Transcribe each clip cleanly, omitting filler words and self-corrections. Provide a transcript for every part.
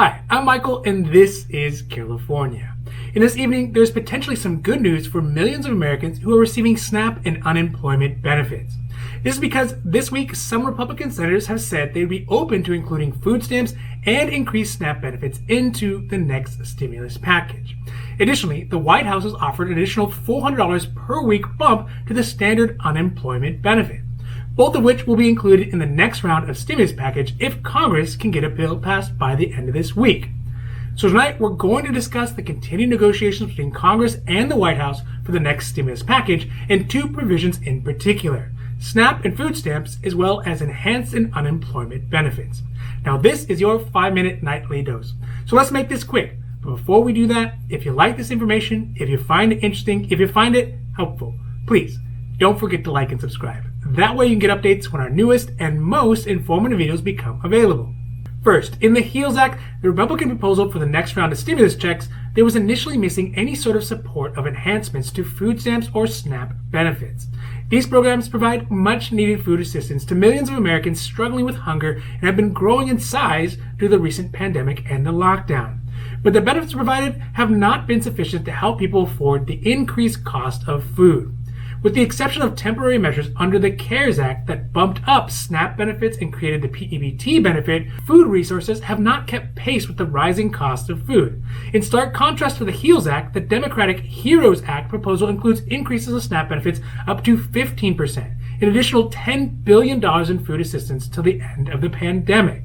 Hi, I'm Michael, and this is Carelifornia. In this evening, there's potentially some good news for millions of Americans who are receiving SNAP and unemployment benefits. This is because this week, some Republican senators have said they'd be open to including food stamps and increased SNAP benefits into the next stimulus package. Additionally, the White House has offered an additional $400 per week bump to the standard unemployment benefit, both of which will be included in the next round of stimulus package if Congress can get a bill passed by the end of this week. So tonight, we're going to discuss the continued negotiations between Congress and the White House for the next stimulus package and two provisions in particular: SNAP and food stamps, as well as enhanced and unemployment benefits. Now, this is your 5-minute nightly dose. So let's make this quick. But before we do that, if you like this information, if you find it interesting, if you find it helpful, please don't forget to like and subscribe. That way you can get updates when our newest and most informative videos become available. First, in the HEREOS Act, the Republican proposal for the next round of stimulus checks, there was initially missing any sort of support of enhancements to food stamps or SNAP benefits. These programs provide much needed food assistance to millions of Americans struggling with hunger and have been growing in size due to the recent pandemic and the lockdown. But the benefits provided have not been sufficient to help people afford the increased cost of food. With the exception of temporary measures under the CARES Act that bumped up SNAP benefits and created the PEBT benefit, food resources have not kept pace with the rising cost of food. In stark contrast to the HEREOS Act, the Democratic HEREOS Act proposal includes increases of SNAP benefits up to 15%, an additional $10 billion in food assistance till the end of the pandemic.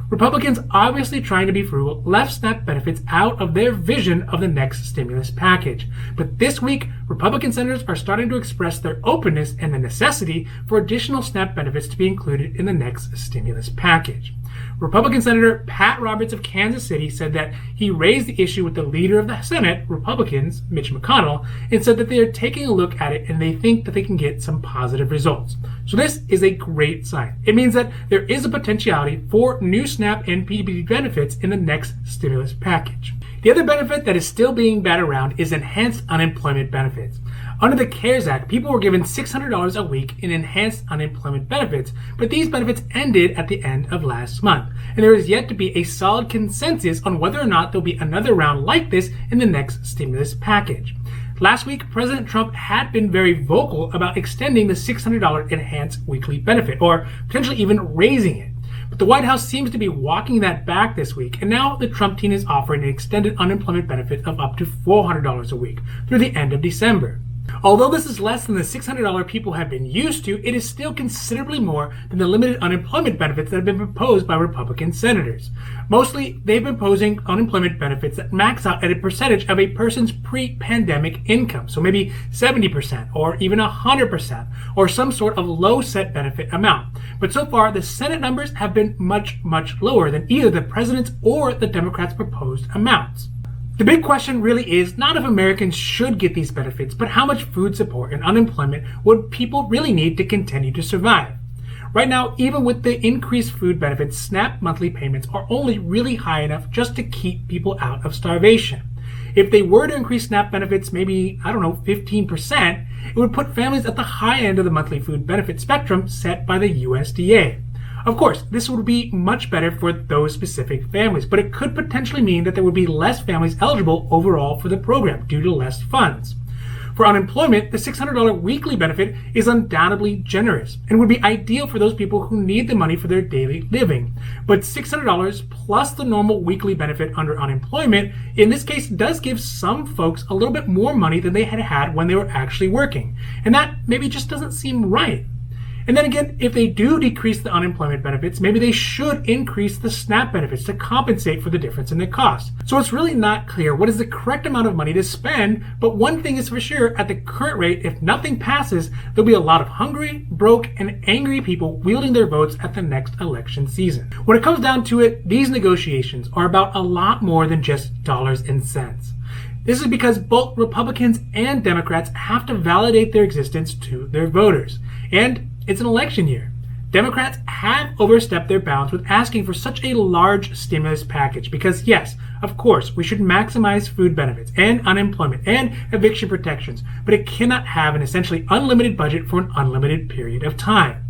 Republicans, obviously trying to be frugal, left SNAP benefits out of their vision of the next stimulus package. But this week, Republican senators are starting to express their openness and the necessity for additional SNAP benefits to be included in the next stimulus package. Republican Senator Pat Roberts of Kansas City said that he raised the issue with the leader of the Senate, Republicans, Mitch McConnell, and said that they are taking a look at it and they think that they can get some positive results. So this is a great sign. It means that there is a potentiality for new SNAP and PPP benefits in the next stimulus package. The other benefit that is still being batted around is enhanced unemployment benefits. Under the CARES Act, people were given $600 a week in enhanced unemployment benefits, but these benefits ended at the end of last month, and there is yet to be a solid consensus on whether or not there will be another round like this in the next stimulus package. Last week, President Trump had been very vocal about extending the $600 enhanced weekly benefit, or potentially even raising it. But the White House seems to be walking that back this week, and now the Trump team is offering an extended unemployment benefit of up to $400 a week through the end of December. Although this is less than the $600 people have been used to, it is still considerably more than the limited unemployment benefits that have been proposed by Republican senators. Mostly, they've been proposing unemployment benefits that max out at a percentage of a person's pre-pandemic income, so maybe 70% or even 100%, or some sort of low set benefit amount. But so far, the Senate numbers have been much, much lower than either the president's or the Democrats' proposed amounts. The big question really is not if Americans should get these benefits, but how much food support and unemployment would people really need to continue to survive. Right now, even with the increased food benefits, SNAP monthly payments are only really high enough just to keep people out of starvation. If they were to increase SNAP benefits, maybe, 15%, it would put families at the high end of the monthly food benefit spectrum set by the USDA. Of course, this would be much better for those specific families, but it could potentially mean that there would be less families eligible overall for the program due to less funds. For unemployment, the $600 weekly benefit is undoubtedly generous and would be ideal for those people who need the money for their daily living. But $600 plus the normal weekly benefit under unemployment, in this case, does give some folks a little bit more money than they had when they were actually working. And that maybe just doesn't seem right. And then again, if they do decrease the unemployment benefits, maybe they should increase the SNAP benefits to compensate for the difference in the cost. So it's really not clear what is the correct amount of money to spend, but one thing is for sure, at the current rate, if nothing passes, there'll be a lot of hungry, broke, and angry people wielding their votes at the next election season. When it comes down to it, these negotiations are about a lot more than just dollars and cents. This is because both Republicans and Democrats have to validate their existence to their voters. And it's an election year. Democrats have overstepped their bounds with asking for such a large stimulus package because, yes, of course, we should maximize food benefits and unemployment and eviction protections, but it cannot have an essentially unlimited budget for an unlimited period of time.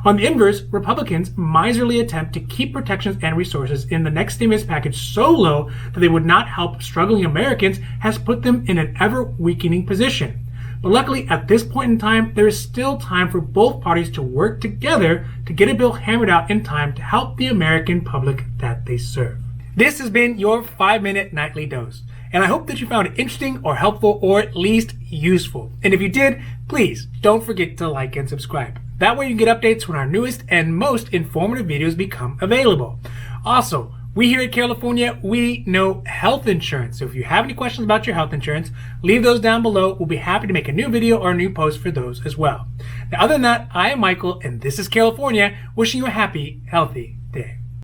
On the inverse, Republicans' miserly attempt to keep protections and resources in the next stimulus package so low that they would not help struggling Americans has put them in an ever-weakening position. But luckily, at this point in time, there is still time for both parties to work together to get a bill hammered out in time to help the American public that they serve. This has been your 5-minute nightly dose, and I hope that you found it interesting or helpful or at least useful. And if you did, please don't forget to like and subscribe. That way you get updates when our newest and most informative videos become available. Also, we here at Carelifornia, we know health insurance. So if you have any questions about your health insurance, leave those down below. We'll be happy to make a new video or a new post for those as well. Now, other than that, I am Michael, and this is Carelifornia, wishing you a happy, healthy day.